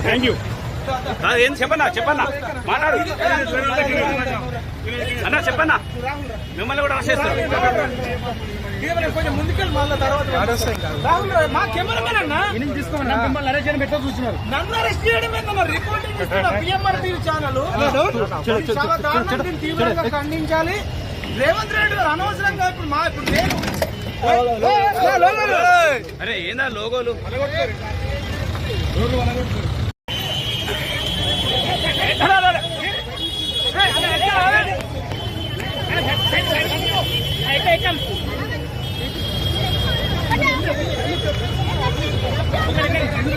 Thank you. ఏం చెప్పన్నా మాట్లాడు అన్న, చెప్పన్నా. మిమ్మల్ని కూడా రాసేస్తారు. కొంచెం ముందుకెళ్ళి మళ్ళీ తర్వాత మా కెమెరామెన్ అన్న తీసుకోమన్నా మిమ్మల్ని అరెస్ట్ చేయడం ఎట్లా చూస్తున్నారు? నన్ను అరెస్ట్ చేయడం ఏంటన్నా? రిపోర్టింగ్ ఇస్తున్నా పిఎంఆర్ టీవీ ఛానల్. చాలా దారుణంగా తీవ్రంగా ఖండించాలి. రేవంత్ రెడ్డి గారు అనవసరంగా ఇప్పుడు నేను అరే ఏందా లోగోలు